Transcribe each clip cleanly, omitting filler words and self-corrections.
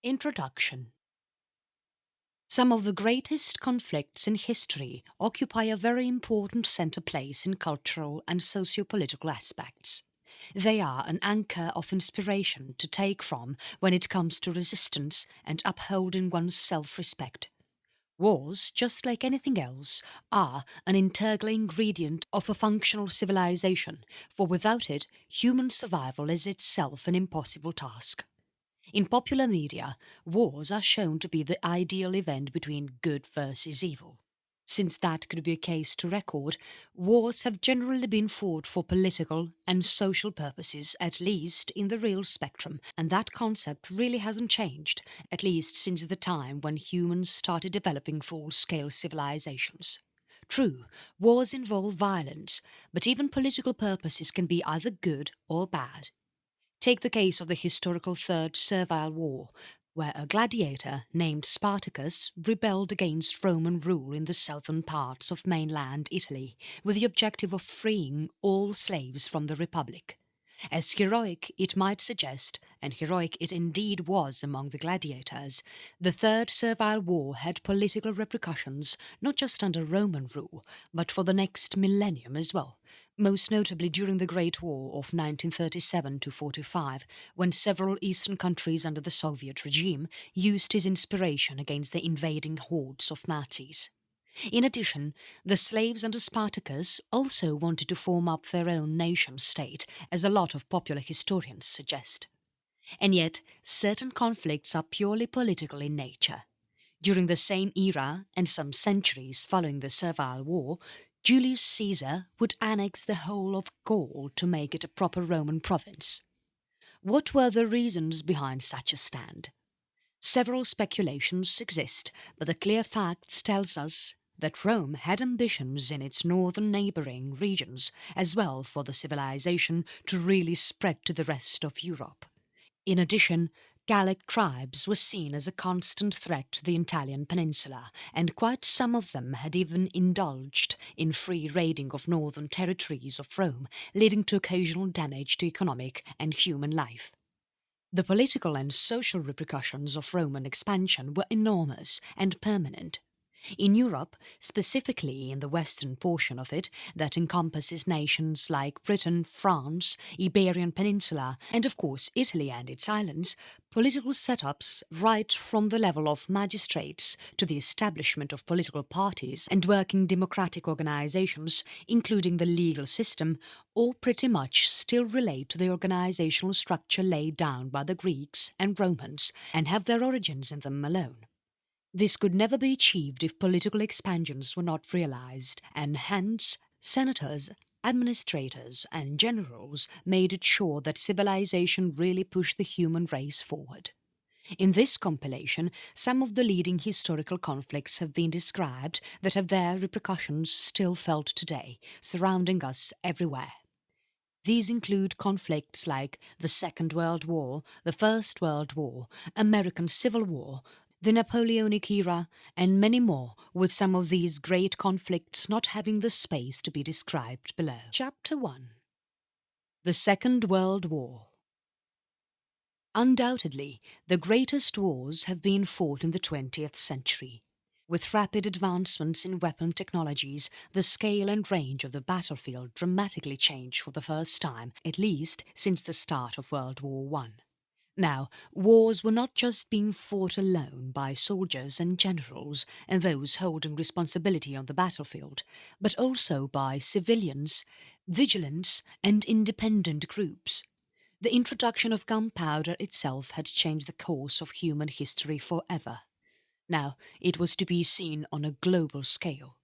Introduction. Some of the greatest conflicts in history occupy a very important centre place in cultural and socio-political aspects. They are an anchor of inspiration to take from when it comes to resistance and upholding one's self-respect. Wars, just like anything else, are an integral ingredient of a functional civilization, for without it, human survival is itself an impossible task. In popular media, wars are shown to be the ideal event between good versus evil. Since that could be a case to record, wars have generally been fought for political and social purposes, at least in the real spectrum, and that concept really hasn't changed, at least since the time when humans started developing full-scale civilizations. True, wars involve violence, but even political purposes can be either good or bad. Take the case of the historical Third Servile War, where a gladiator named Spartacus rebelled against Roman rule in the southern parts of mainland Italy with the objective of freeing all slaves from the Republic. As heroic it might suggest, and heroic it indeed was among the gladiators, the Third Servile War had political repercussions not just under Roman rule, but for the next millennium as well, most notably during the Great War of 1937–45, when several eastern countries under the Soviet regime used his inspiration against the invading hordes of Nazis. In addition, the slaves under Spartacus also wanted to form up their own nation-state, as a lot of popular historians suggest. And yet, certain conflicts are purely political in nature. During the same era, and some centuries following the Servile War, Julius Caesar would annex the whole of Gaul to make it a proper Roman province. What were the reasons behind such a stand? Several speculations exist, but the clear facts tells us that Rome had ambitions in its northern neighbouring regions as well for the civilization to really spread to the rest of Europe. In addition, Gallic tribes were seen as a constant threat to the Italian peninsula, and quite some of them had even indulged in free raiding of northern territories of Rome, leading to occasional damage to economic and human life. The political and social repercussions of Roman expansion were enormous and permanent. In Europe, specifically in the western portion of it that encompasses nations like Britain, France, Iberian Peninsula, and of course Italy and its islands, political setups right from the level of magistrates to the establishment of political parties and working democratic organizations, including the legal system, all pretty much still relate to the organizational structure laid down by the Greeks and Romans and have their origins in them alone. This could never be achieved if political expansions were not realized, and hence senators, administrators and generals made it sure that civilization really pushed the human race forward. In this compilation, some of the leading historical conflicts have been described that have their repercussions still felt today, surrounding us everywhere. These include conflicts like the Second World War, the First World War, American Civil War, the Napoleonic Era, and many more, with some of these great conflicts not having the space to be described below. Chapter 1. The Second World War. Undoubtedly, the greatest wars have been fought in the 20th century. With rapid advancements in weapon technologies, the scale and range of the battlefield dramatically changed for the first time, at least since the start of World War I. Now, wars were not just being fought alone by soldiers and generals and those holding responsibility on the battlefield, but also by civilians, vigilants and independent groups. The introduction of gunpowder itself had changed the course of human history forever. Now, it was to be seen on a global scale.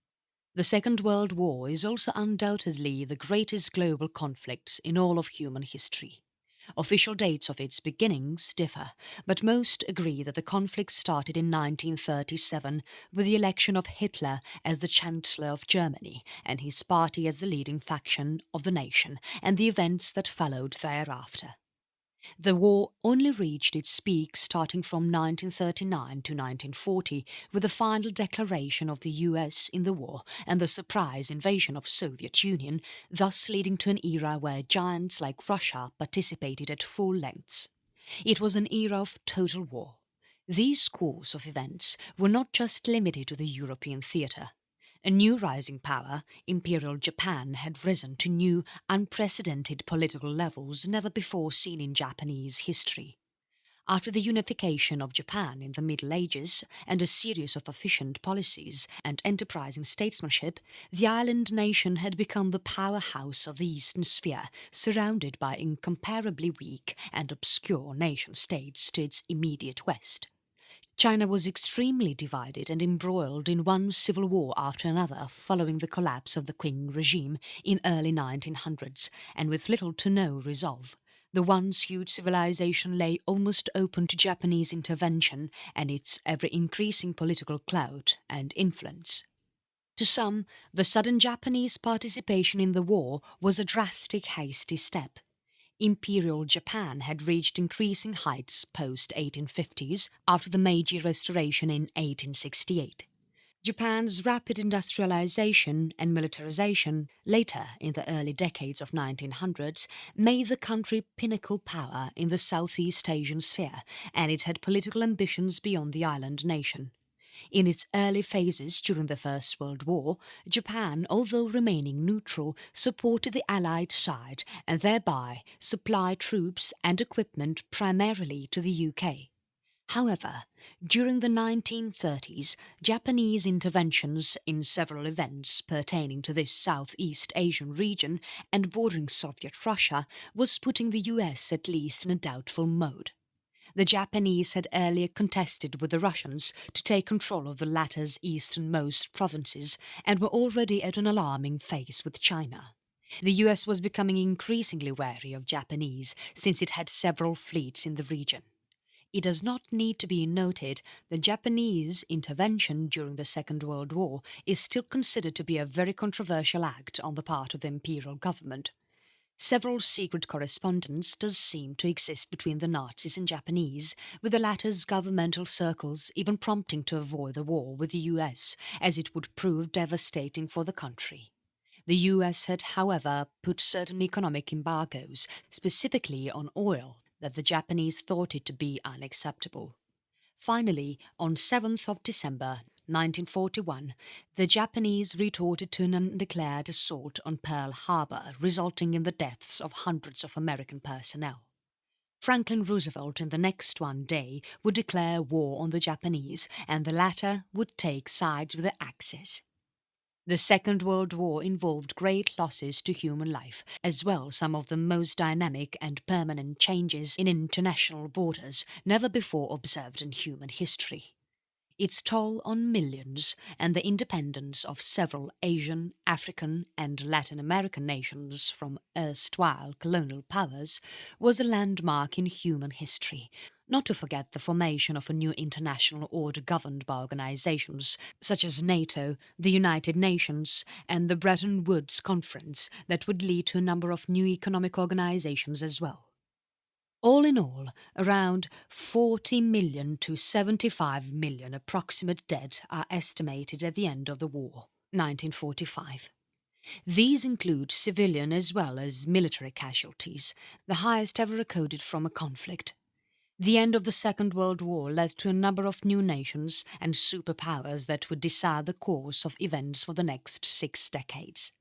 The Second World War is also undoubtedly the greatest global conflict in all of human history. Official dates of its beginnings differ, but most agree that the conflict started in 1937 with the election of Hitler as the Chancellor of Germany and his party as the leading faction of the nation, and the events that followed thereafter. The war only reached its peak starting from 1939 to 1940 with the final declaration of the US in the war and the surprise invasion of Soviet Union, thus leading to an era where giants like Russia participated at full lengths. It was an era of total war. These course of events were not just limited to the European theatre. A new rising power, Imperial Japan, had risen to new, unprecedented political levels never before seen in Japanese history. After the unification of Japan in the Middle Ages and a series of efficient policies and enterprising statesmanship, the island nation had become the powerhouse of the Eastern Sphere, surrounded by incomparably weak and obscure nation-states to its immediate west. China was extremely divided and embroiled in one civil war after another following the collapse of the Qing regime in early 1900s, and with little to no resolve. The once huge civilization lay almost open to Japanese intervention and its ever-increasing political clout and influence. To some, the sudden Japanese participation in the war was a drastic, hasty step. Imperial Japan had reached increasing heights post-1850s after the Meiji Restoration in 1868. Japan's rapid industrialization and militarization later in the early decades of 1900s made the country pinnacle power in the Southeast Asian sphere, and it had political ambitions beyond the island nation. In its early phases during the First World War, Japan, although remaining neutral, supported the Allied side and thereby supplied troops and equipment primarily to the UK. However, during the 1930s, Japanese interventions in several events pertaining to this Southeast Asian region and bordering Soviet Russia was putting the US at least in a doubtful mode. The Japanese had earlier contested with the Russians to take control of the latter's easternmost provinces and were already at an alarming phase with China. The US was becoming increasingly wary of Japanese since it had several fleets in the region. It does not need to be noted that Japanese intervention during the Second World War is still considered to be a very controversial act on the part of the imperial government. Several secret correspondence does seem to exist between the Nazis and Japanese, with the latter's governmental circles even prompting to avoid the war with the US, as it would prove devastating for the country. The US had, however, put certain economic embargoes, specifically on oil, that the Japanese thought it to be unacceptable. Finally, on 7th of December 1941, the Japanese retorted to an undeclared assault on Pearl Harbor, resulting in the deaths of hundreds of American personnel. Franklin Roosevelt in the next one day would declare war on the Japanese, and the latter would take sides with the Axis. The Second World War involved great losses to human life, as well as some of the most dynamic and permanent changes in international borders never before observed in human history. Its toll on millions and the independence of several Asian, African and Latin American nations from erstwhile colonial powers was a landmark in human history, not to forget the formation of a new international order governed by organizations such as NATO, the United Nations and the Bretton Woods Conference that would lead to a number of new economic organizations as well. All in all, around 40 million to 75 million approximate dead are estimated at the end of the war, 1945. These include civilian as well as military casualties, the highest ever recorded from a conflict. The end of the Second World War led to a number of new nations and superpowers that would decide the course of events for the next 6 decades.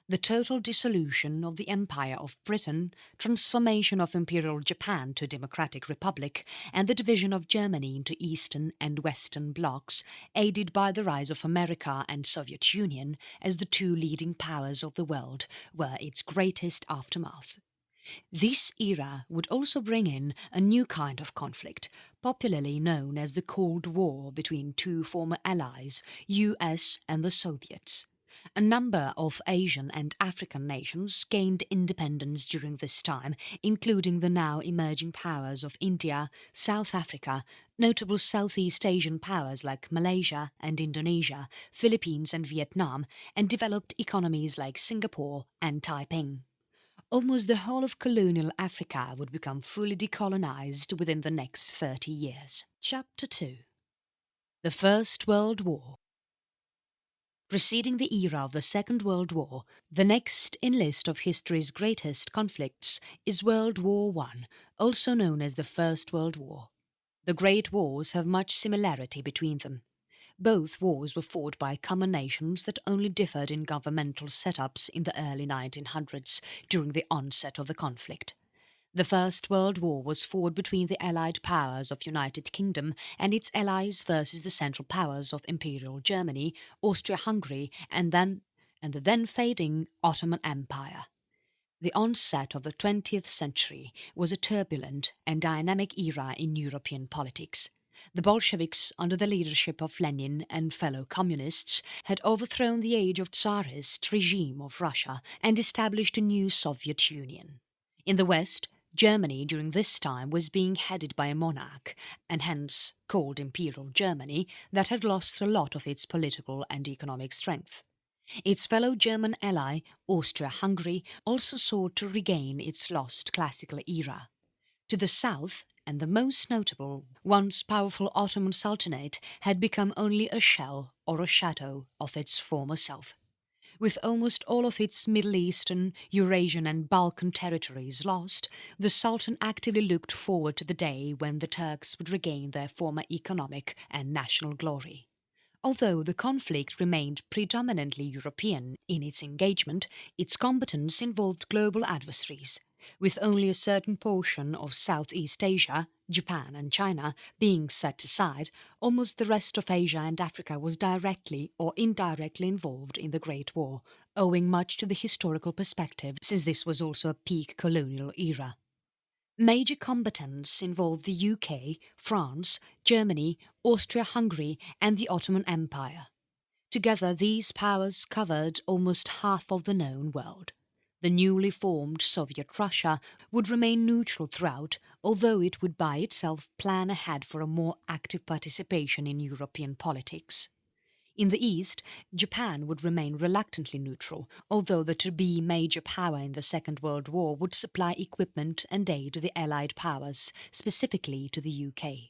The total dissolution of the Empire of Britain, transformation of Imperial Japan to a democratic republic, and the division of Germany into Eastern and Western blocs, aided by the rise of America and Soviet Union as the two leading powers of the world, were its greatest aftermath. This era would also bring in a new kind of conflict, popularly known as the Cold War between two former allies, US and the Soviets. A number of Asian and African nations gained independence during this time, including the now emerging powers of India, South Africa, notable Southeast Asian powers like Malaysia and Indonesia, Philippines and Vietnam, and developed economies like Singapore and Taiping. Almost the whole of colonial Africa would become fully decolonized within the next 30 years. Chapter 2. The First World War. Preceding the era of the Second World War, the next in list of history's greatest conflicts is World War I, also known as the First World War. The Great Wars have much similarity between them. Both wars were fought by common nations that only differed in governmental setups in the early 1900s during the onset of the conflict. The First World War was fought between the Allied powers of United Kingdom and its allies versus the Central Powers of Imperial Germany, Austria-Hungary and the then fading Ottoman Empire. The onset of the 20th century was a turbulent and dynamic era in European politics. The Bolsheviks, under the leadership of Lenin and fellow communists, had overthrown the age of Tsarist regime of Russia and established a new Soviet Union. In the West, Germany during this time was being headed by a monarch, and hence called Imperial Germany, that had lost a lot of its political and economic strength. Its fellow German ally, Austria-Hungary, also sought to regain its lost classical era. To the south, and the most notable, once powerful Ottoman Sultanate had become only a shell or a shadow of its former self. With almost all of its Middle Eastern, Eurasian and Balkan territories lost, the Sultan actively looked forward to the day when the Turks would regain their former economic and national glory. Although the conflict remained predominantly European in its engagement, its combatants involved global adversaries, with only a certain portion of Southeast Asia, Japan and China, being set aside. Almost the rest of Asia and Africa was directly or indirectly involved in the Great War, owing much to the historical perspective, since this was also a peak colonial era. Major combatants involved the UK, France, Germany, Austria-Hungary and the Ottoman Empire. Together these powers covered almost half of the known world. The newly formed Soviet Russia would remain neutral throughout, although it would by itself plan ahead for a more active participation in European politics. In the East, Japan would remain reluctantly neutral, although the to-be major power in the Second World War would supply equipment and aid to the Allied powers, specifically to the UK.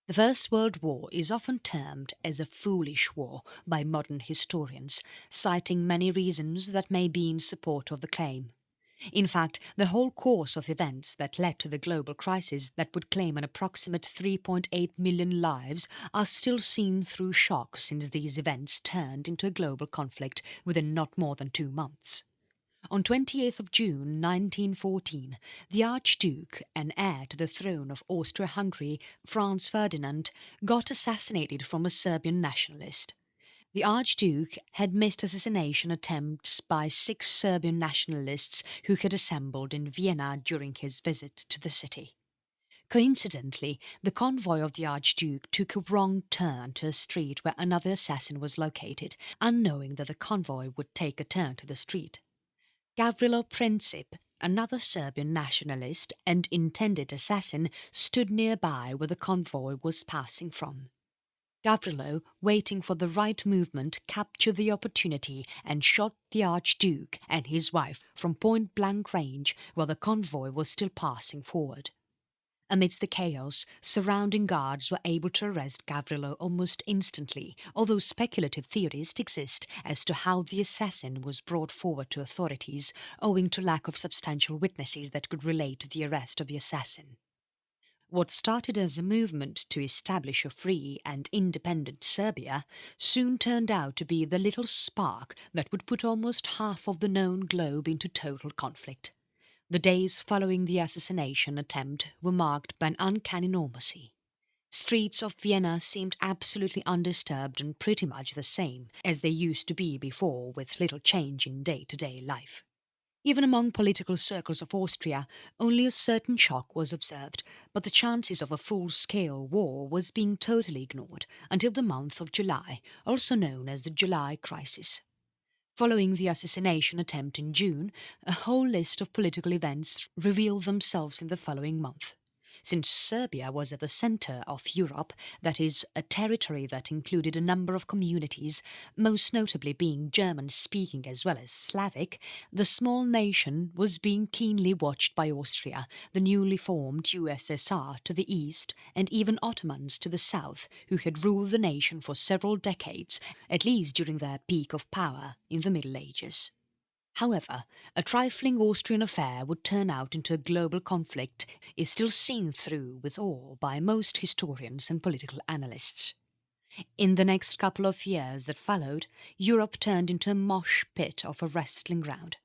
The First World War is often termed as a foolish war by modern historians, citing many reasons that may be in support of the claim. In fact, the whole course of events that led to the global crisis that would claim an approximate 3.8 million lives are still seen through shock, since these events turned into a global conflict within not more than 2 months. On 28th of June 1914, the Archduke and heir to the throne of Austria-Hungary, Franz Ferdinand, got assassinated from a Serbian nationalist. The Archduke had missed assassination attempts by 6 Serbian nationalists who had assembled in Vienna during his visit to the city. Coincidentally, the convoy of the Archduke took a wrong turn to a street where another assassin was located, unknowing that the convoy would take a turn to the street. Gavrilo Princip, another Serbian nationalist and intended assassin, stood nearby where the convoy was passing from. Gavrilo, waiting for the right movement, captured the opportunity and shot the Archduke and his wife from point-blank range while the convoy was still passing forward. Amidst the chaos, surrounding guards were able to arrest Gavrilo almost instantly, although speculative theories exist as to how the assassin was brought forward to authorities, owing to lack of substantial witnesses that could relate to the arrest of the assassin. What started as a movement to establish a free and independent Serbia soon turned out to be the little spark that would put almost half of the known globe into total conflict. The days following the assassination attempt were marked by an uncanny normalcy. Streets of Vienna seemed absolutely undisturbed and pretty much the same as they used to be before, with little change in day-to-day life. Even among political circles of Austria, only a certain shock was observed, but the chances of a full-scale war was being totally ignored until the month of July, also known as the July Crisis. Following the assassination attempt in June, a whole list of political events revealed themselves in the following month. Since Serbia was at the centre of Europe, that is, a territory that included a number of communities, most notably being German-speaking as well as Slavic, the small nation was being keenly watched by Austria, the newly formed USSR to the east, and even Ottomans to the south, who had ruled the nation for several decades, at least during their peak of power in the Middle Ages. However, a trifling Austrian affair would turn out into a global conflict is still seen through with awe by most historians and political analysts. In the next couple of years that followed, Europe turned into a mosh pit of a wrestling ground.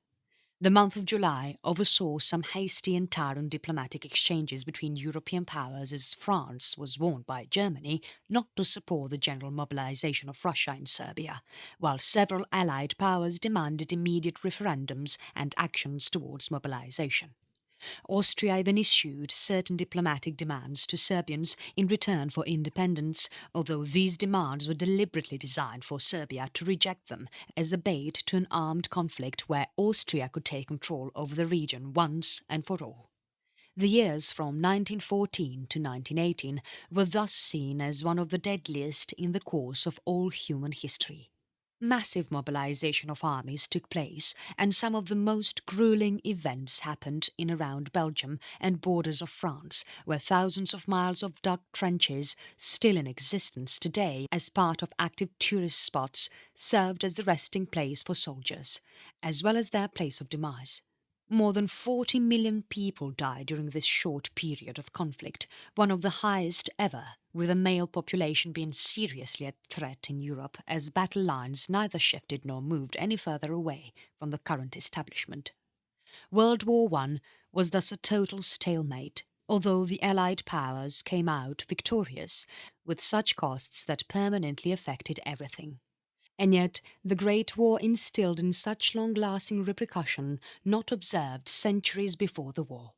The month of July oversaw some hasty and tyrant diplomatic exchanges between European powers as France was warned by Germany not to support the general mobilization of Russia in Serbia, while several Allied powers demanded immediate referendums and actions towards mobilization. Austria even issued certain diplomatic demands to Serbians in return for independence, although these demands were deliberately designed for Serbia to reject them as a bait to an armed conflict where Austria could take control over the region once and for all. The years from 1914 to 1918 were thus seen as one of the deadliest in the course of all human history. Massive mobilization of armies took place, and some of the most grueling events happened in around Belgium and borders of France, where thousands of miles of dug trenches, still in existence today as part of active tourist spots, served as the resting place for soldiers, as well as their place of demise. More than 40 million people died during this short period of conflict, one of the highest ever, with the male population being seriously at threat in Europe as battle lines neither shifted nor moved any further away from the current establishment. World War I was thus a total stalemate, although the Allied powers came out victorious, with such costs that permanently affected everything. And yet the Great War instilled in such long-lasting repercussion not observed centuries before the war.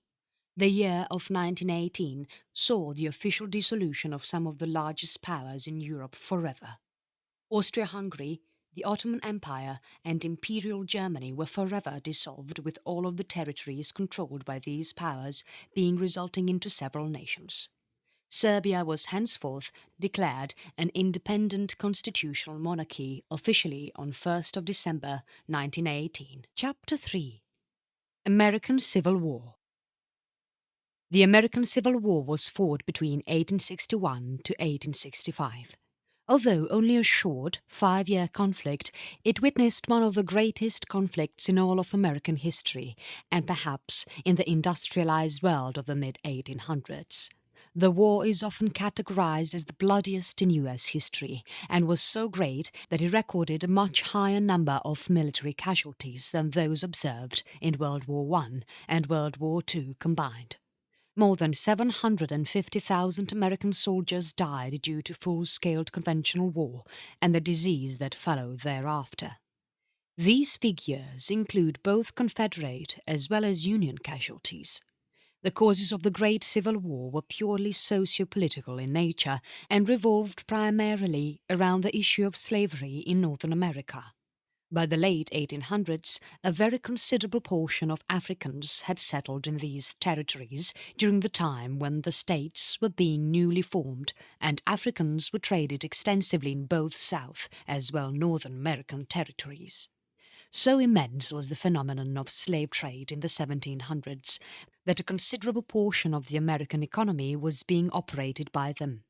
The year of 1918 saw the official dissolution of some of the largest powers in Europe forever. Austria-Hungary, the Ottoman Empire and Imperial Germany were forever dissolved, with all of the territories controlled by these powers being resulting into several nations. Serbia was henceforth declared an independent constitutional monarchy officially on 1st of December 1918. Chapter 3. American Civil War. The American Civil War was fought between 1861 to 1865. Although only a short, 5-year conflict, it witnessed one of the greatest conflicts in all of American history, and perhaps in the industrialized world of the mid-1800s. The war is often categorized as the bloodiest in US history, and was so great that it recorded a much higher number of military casualties than those observed in World War I and World War II combined. More than 750,000 American soldiers died due to full-scale conventional war and the disease that followed thereafter. These figures include both Confederate as well as Union casualties. The causes of the Great Civil War were purely socio-political in nature and revolved primarily around the issue of slavery in Northern America. By the late 1800s, a very considerable portion of Africans had settled in these territories during the time when the states were being newly formed, and Africans were traded extensively in both South as well Northern American territories. So immense was the phenomenon of slave trade in the 1700s that a considerable portion of the American economy was being operated by them.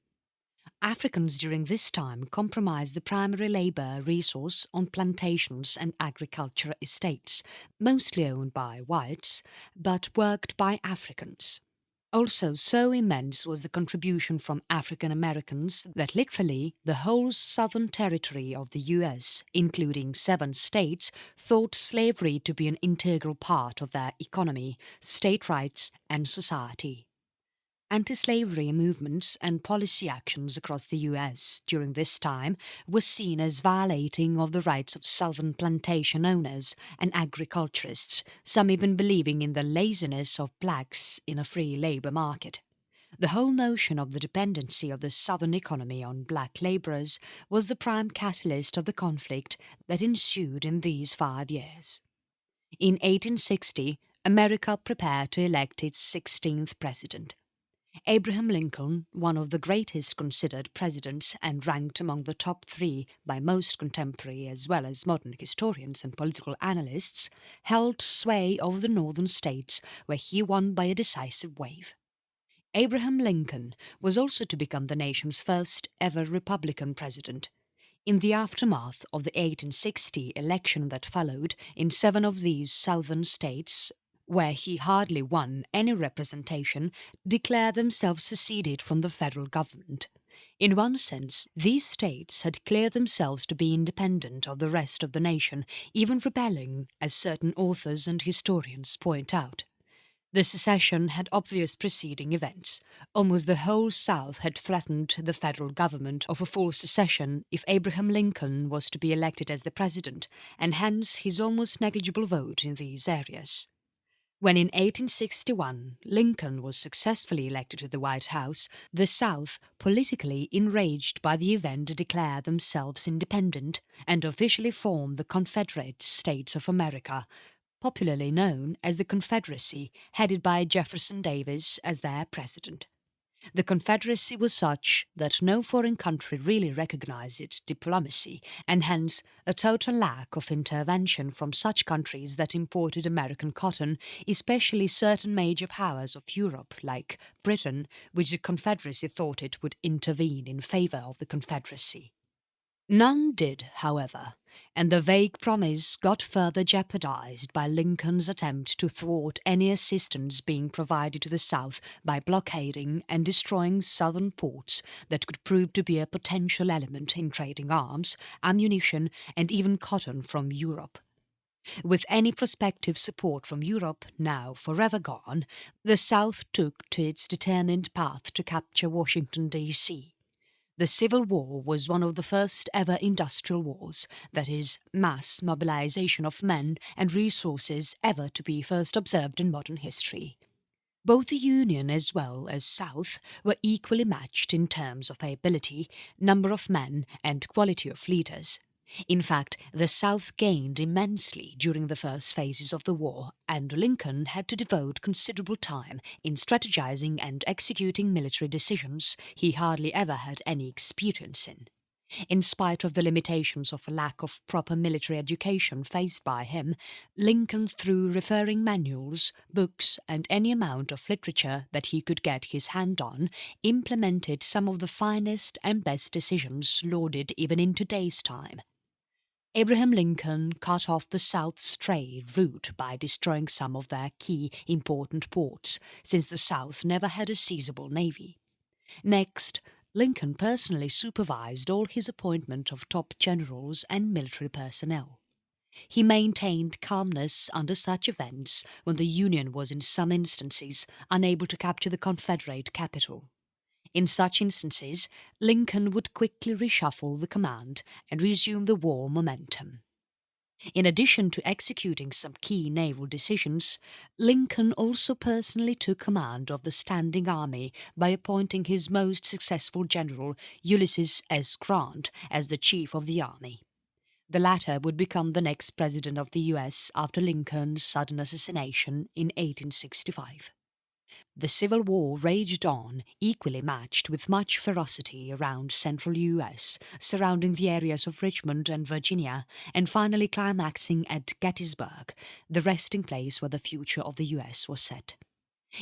Africans during this time comprised the primary labour resource on plantations and agricultural estates, mostly owned by whites, but worked by Africans. Also, so immense was the contribution from African Americans that literally the whole southern territory of the US, including 7 states, thought slavery to be an integral part of their economy, state rights and society. Anti-slavery movements and policy actions across the US during this time were seen as violating of the rights of southern plantation owners and agriculturists, some even believing in the laziness of blacks in a free labour market. The whole notion of the dependency of the southern economy on black labourers was the prime catalyst of the conflict that ensued in these 5 years. In 1860, America prepared to elect its 16th president. Abraham Lincoln, one of the greatest considered presidents and ranked among the top 3 by most contemporary as well as modern historians and political analysts, held sway over the northern states where he won by a decisive wave. Abraham Lincoln was also to become the nation's first ever Republican president. In the aftermath of the 1860 election that followed in 7 of these southern states, where he hardly won any representation, declared themselves seceded from the federal government. In one sense, these states had declared themselves to be independent of the rest of the nation, even rebelling, as certain authors and historians point out. The secession had obvious preceding events. Almost the whole South had threatened the federal government of a full secession if Abraham Lincoln was to be elected as the president, and hence his almost negligible vote in these areas. When in 1861 Lincoln was successfully elected to the White House, the South, politically enraged by the event, declared themselves independent and officially formed the Confederate States of America, popularly known as the Confederacy, headed by Jefferson Davis as their president. The Confederacy was such that no foreign country really recognized its diplomacy, and hence a total lack of intervention from such countries that imported American cotton, especially certain major powers of Europe like Britain, which the Confederacy thought it would intervene in favor of the Confederacy. None did, however, and the vague promise got further jeopardized by Lincoln's attempt to thwart any assistance being provided to the South by blockading and destroying southern ports that could prove to be a potential element in trading arms, ammunition, and even cotton from Europe. With any prospective support from Europe now forever gone, the South took to its determined path to capture Washington, D.C. The Civil War was one of the first ever industrial wars, that is, mass mobilization of men and resources ever to be first observed in modern history. Both the Union as well as South were equally matched in terms of ability, number of men, and quality of leaders. In fact, the South gained immensely during the first phases of the war, and Lincoln had to devote considerable time in strategizing and executing military decisions he hardly ever had any experience in. In spite of the limitations of a lack of proper military education faced by him, Lincoln, through referring manuals, books, and any amount of literature that he could get his hand on, implemented some of the finest and best decisions lauded even in today's time. Abraham Lincoln cut off the South's trade route by destroying some of their key important ports, since the South never had a seizable navy. Next, Lincoln personally supervised all his appointment of top generals and military personnel. He maintained calmness under such events when the Union was in some instances unable to capture the Confederate capital. In such instances, Lincoln would quickly reshuffle the command and resume the war momentum. In addition to executing some key naval decisions, Lincoln also personally took command of the standing army by appointing his most successful general, Ulysses S. Grant, as the chief of the army. The latter would become the next president of the U.S. after Lincoln's sudden assassination in 1865. The Civil War raged on, equally matched with much ferocity around central U.S., surrounding the areas of Richmond and Virginia, and finally climaxing at Gettysburg, the resting place where the future of the U.S. was set.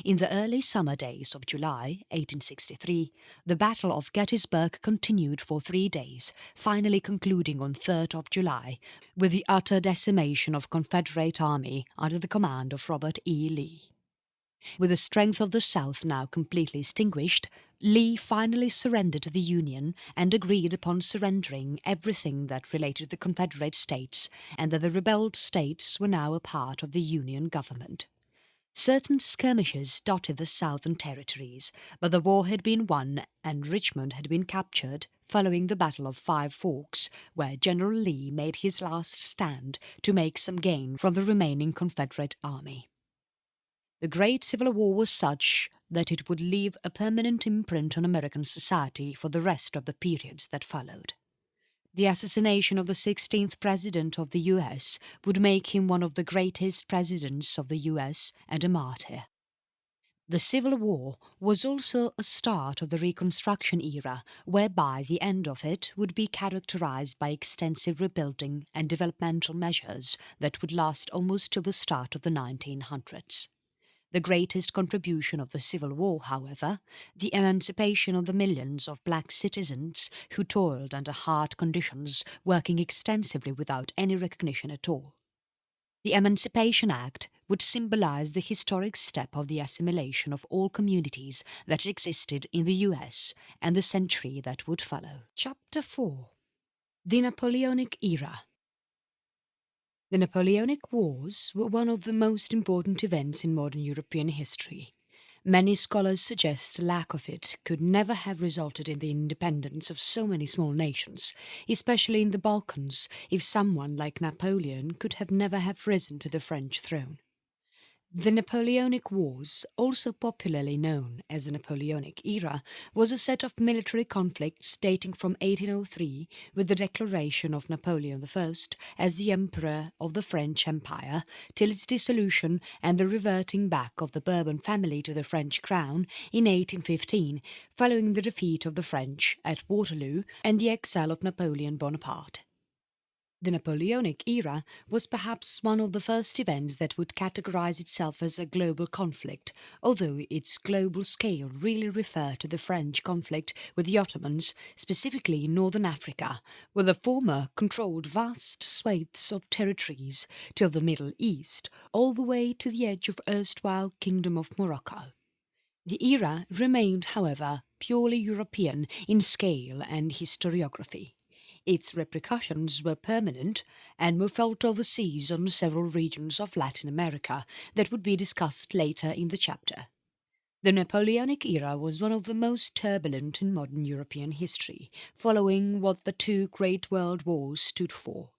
In the early summer days of July 1863, the Battle of Gettysburg continued for 3 days, finally concluding on 3rd of July with the utter decimation of Confederate army under the command of Robert E. Lee. With the strength of the South now completely extinguished, Lee finally surrendered to the Union and agreed upon surrendering everything that related to the Confederate States, and that the rebelled states were now a part of the Union government. Certain skirmishes dotted the southern territories, but the war had been won and Richmond had been captured following the Battle of Five Forks, where General Lee made his last stand to make some gain from the remaining Confederate army. The Great Civil War was such that it would leave a permanent imprint on American society for the rest of the periods that followed. The assassination of the 16th President of the U.S. would make him one of the greatest presidents of the U.S. and a martyr. The Civil War was also a start of the Reconstruction era, whereby the end of it would be characterized by extensive rebuilding and developmental measures that would last almost till the start of the 1900s. The greatest contribution of the Civil War, however, the emancipation of the millions of black citizens who toiled under hard conditions, working extensively without any recognition at all. The Emancipation Act would symbolize the historic step of the assimilation of all communities that existed in the US and the century that would follow. Chapter 4. The Napoleonic Era. The Napoleonic Wars were one of the most important events in modern European history. Many scholars suggest the lack of it could never have resulted in the independence of so many small nations, especially in the Balkans, if someone like Napoleon could have never have risen to the French throne. The Napoleonic Wars, also popularly known as the Napoleonic Era, was a set of military conflicts dating from 1803 with the declaration of Napoleon I as the Emperor of the French Empire till its dissolution and the reverting back of the Bourbon family to the French crown in 1815, following the defeat of the French at Waterloo and the exile of Napoleon Bonaparte. The Napoleonic era was perhaps one of the first events that would categorize itself as a global conflict, although its global scale really referred to the French conflict with the Ottomans, specifically in northern Africa, where the former controlled vast swathes of territories till the Middle East, all the way to the edge of erstwhile Kingdom of Morocco. The era remained, however, purely European in scale and historiography. Its repercussions were permanent and were felt overseas on several regions of Latin America that would be discussed later in the chapter. The Napoleonic era was one of the most turbulent in modern European history, following what the two great world wars stood for.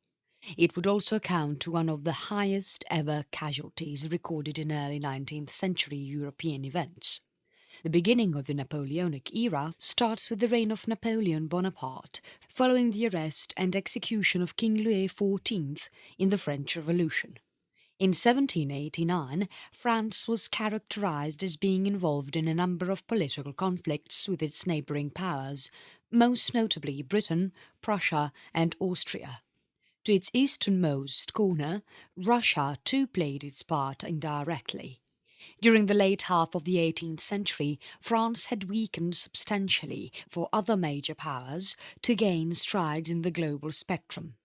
It would also account to one of the highest ever casualties recorded in early 19th century European events. The beginning of the Napoleonic era starts with the reign of Napoleon Bonaparte, following the arrest and execution of King Louis XIV in the French Revolution. In 1789, France was characterized as being involved in a number of political conflicts with its neighbouring powers, most notably Britain, Prussia and Austria. To its easternmost corner, Russia too played its part indirectly. During the late half of the 18th century, France had weakened substantially for other major powers to gain strides in the global spectrum.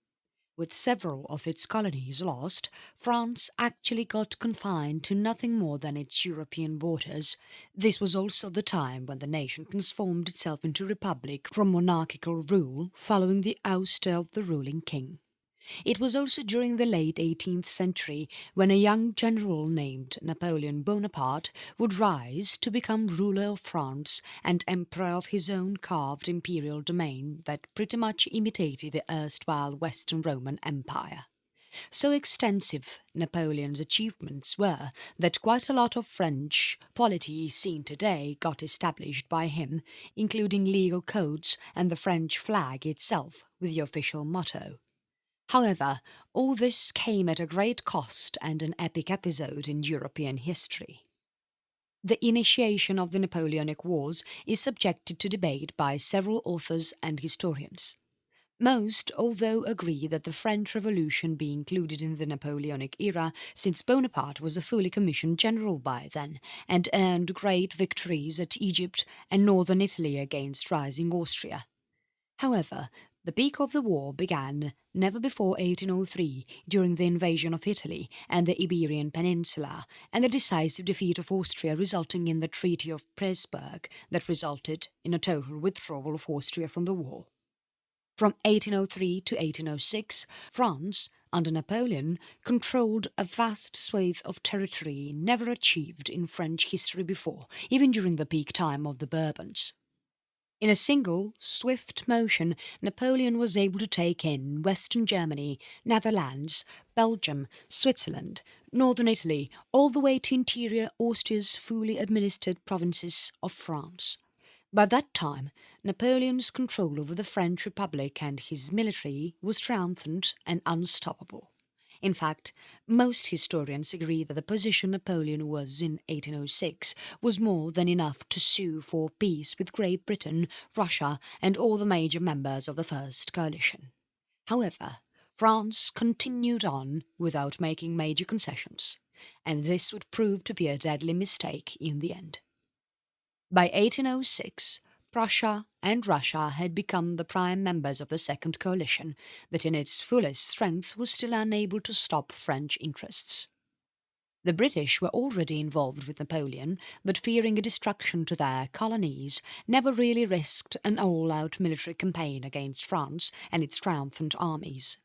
With several of its colonies lost, France actually got confined to nothing more than its European borders. This was also the time when the nation transformed itself into a republic from monarchical rule following the ouster of the ruling king. It was also during the late 18th century when a young general named Napoleon Bonaparte would rise to become ruler of France and emperor of his own carved imperial domain that pretty much imitated the erstwhile Western Roman Empire. So extensive Napoleon's achievements were that quite a lot of French polity seen today got established by him, including legal codes and the French flag itself with the official motto. However, all this came at a great cost and an epic episode in European history. The initiation of the Napoleonic Wars is subjected to debate by several authors and historians. Most, although, agree that the French Revolution be included in the Napoleonic era, since Bonaparte was a fully commissioned general by then and earned great victories at Egypt and northern Italy against rising Austria. However, the peak of the war began never before 1803 during the invasion of Italy and the Iberian Peninsula and the decisive defeat of Austria resulting in the Treaty of Pressburg that resulted in a total withdrawal of Austria from the war. From 1803 to 1806, France, under Napoleon, controlled a vast swathe of territory never achieved in French history before, even during the peak time of the Bourbons. In a single, swift motion, Napoleon was able to take in Western Germany, Netherlands, Belgium, Switzerland, northern Italy, all the way to interior Austria's fully administered provinces of France. By that time, Napoleon's control over the French Republic and his military was triumphant and unstoppable. In fact, most historians agree that the position Napoleon was in 1806 was more than enough to sue for peace with Great Britain, Russia and all the major members of the First Coalition. However, France continued on without making major concessions. and this would prove to be a deadly mistake in the end. By 1806, Prussia and Russia had become the prime members of the Second Coalition, but in its fullest strength was still unable to stop French interests. The British were already involved with Napoleon, but fearing a destruction to their colonies, never really risked an all-out military campaign against France and its triumphant armies.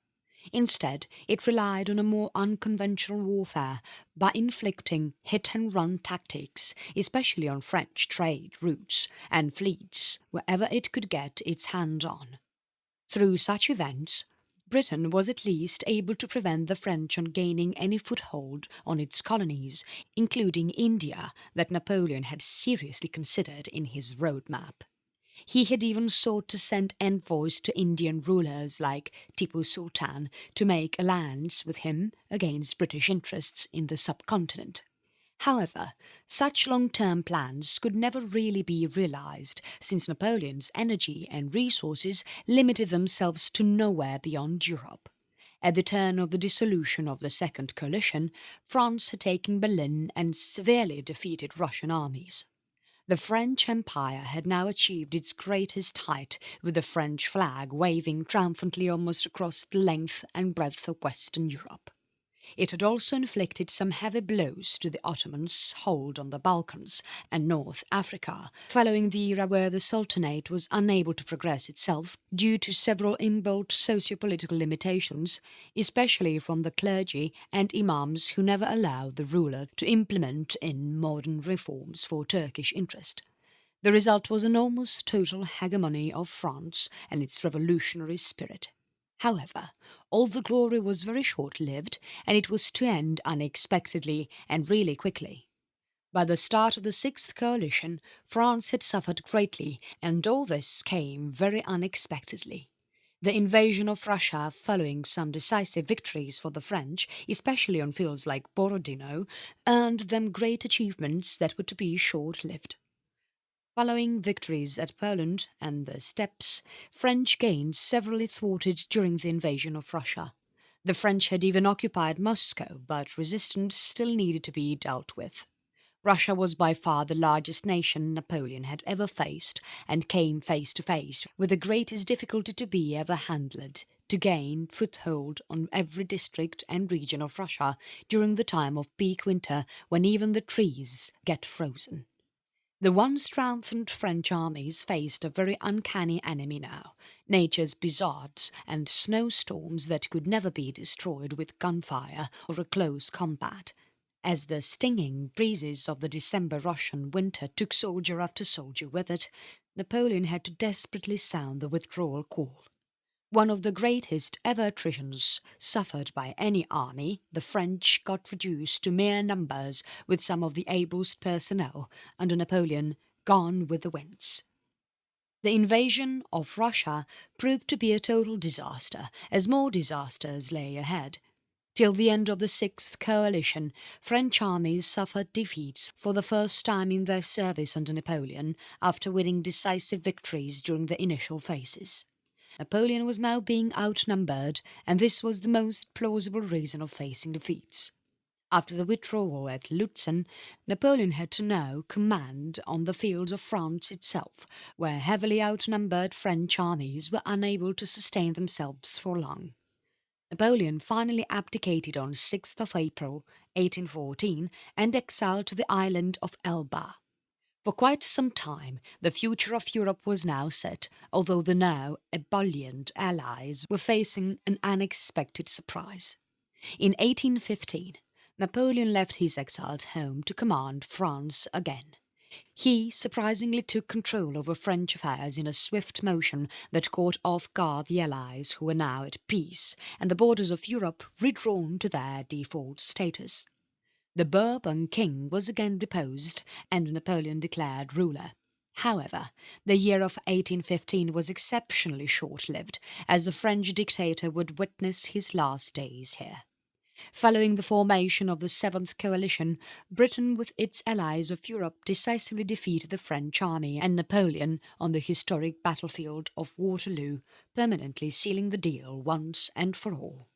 Instead, it relied on a more unconventional warfare by inflicting hit-and-run tactics, especially on French trade routes and fleets wherever it could get its hands on. Through such events, Britain was at least able to prevent the French on gaining any foothold on its colonies, including India, that Napoleon had seriously considered in his roadmap. He had even sought to send envoys to Indian rulers like Tipu Sultan to make alliance with him against British interests in the subcontinent. However, such long-term plans could never really be realized, since Napoleon's energy and resources limited themselves to nowhere beyond Europe. At the turn of the dissolution of the Second Coalition, France had taken Berlin and severely defeated Russian armies. The French Empire had now achieved its greatest height, with the French flag waving triumphantly almost across the length and breadth of Western Europe. It had also inflicted some heavy blows to the Ottomans' hold on the Balkans and North Africa, following the era where the Sultanate was unable to progress itself due to several inbuilt socio-political limitations, especially from the clergy and imams who never allowed the ruler to implement in modern reforms for Turkish interest. The result was an almost total hegemony of France and its revolutionary spirit. However, all the glory was very short-lived, and it was to end unexpectedly and really quickly. By the start of the Sixth Coalition, France had suffered greatly, and all this came very unexpectedly. The invasion of Russia, following some decisive victories for the French, especially on fields like Borodino, earned them great achievements that were to be short-lived. Following victories at Poland and the Steppes, French gains severely thwarted during the invasion of Russia. The French had even occupied Moscow, but resistance still needed to be dealt with. Russia was by far the largest nation Napoleon had ever faced, and came face to face with the greatest difficulty to be ever handled, to gain foothold on every district and region of Russia during the time of peak winter when even the trees get frozen. The once triumphant French armies faced a very uncanny enemy now, nature's blizzards and snowstorms that could never be destroyed with gunfire or a close combat. As the stinging breezes of the December Russian winter took soldier after soldier with it, Napoleon had to desperately sound the withdrawal call. One of the greatest ever attritions suffered by any army, the French got reduced to mere numbers, with some of the ablest personnel under Napoleon gone with the winds. The invasion of Russia proved to be a total disaster, as more disasters lay ahead. Till the end of the Sixth Coalition, French armies suffered defeats for the first time in their service under Napoleon, after winning decisive victories during the initial phases. Napoleon was now being outnumbered, and this was the most plausible reason of facing defeats. After the withdrawal at Lutzen, Napoleon had to now command on the fields of France itself, where heavily outnumbered French armies were unable to sustain themselves for long. Napoleon finally abdicated on 6th of April, 1814, and exiled to the island of Elba. For quite some time, the future of Europe was now set, although the now ebullient Allies were facing an unexpected surprise. In 1815, Napoleon left his exiled home to command France again. He surprisingly took control over French affairs in a swift motion that caught off guard the Allies, who were now at peace, and the borders of Europe redrawn to their default status. The Bourbon king was again deposed, and Napoleon declared ruler. However, the year of 1815 was exceptionally short-lived, as the French dictator would witness his last days here. Following the formation of the Seventh Coalition, Britain with its allies of Europe decisively defeated the French army and Napoleon on the historic battlefield of Waterloo, permanently sealing the deal once and for all.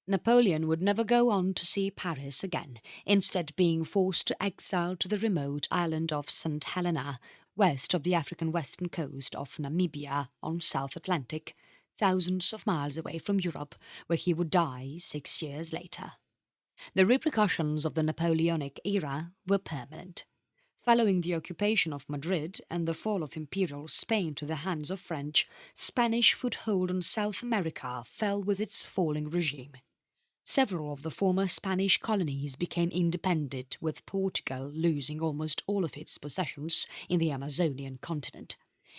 Napoleon would never go on to see Paris again, instead being forced to exile to the remote island of St. Helena, west of the African western coast of Namibia on South Atlantic, thousands of miles away from Europe, where he would die 6 years later. The repercussions of the Napoleonic era were permanent. Following the occupation of Madrid and the fall of Imperial Spain to the hands of French, Spanish foothold on South America fell with its falling regime. Several of the former Spanish colonies became independent, with Portugal losing almost all of its possessions in the Amazonian continent.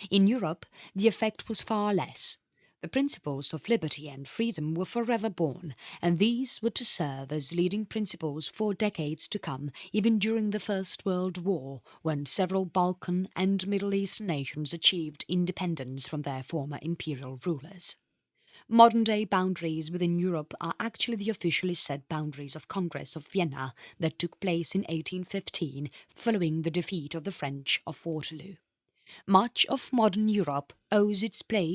In Europe, the effect was far less. The principles of liberty and freedom were forever born, and these were to serve as leading principles for decades to come, even during the First World War, when several Balkan and Middle Eastern nations achieved independence from their former imperial rulers. Modern-day boundaries within Europe are actually the officially set boundaries of Congress of Vienna that took place in 1815 following the defeat of the French of Waterloo. Much of modern Europe owes its place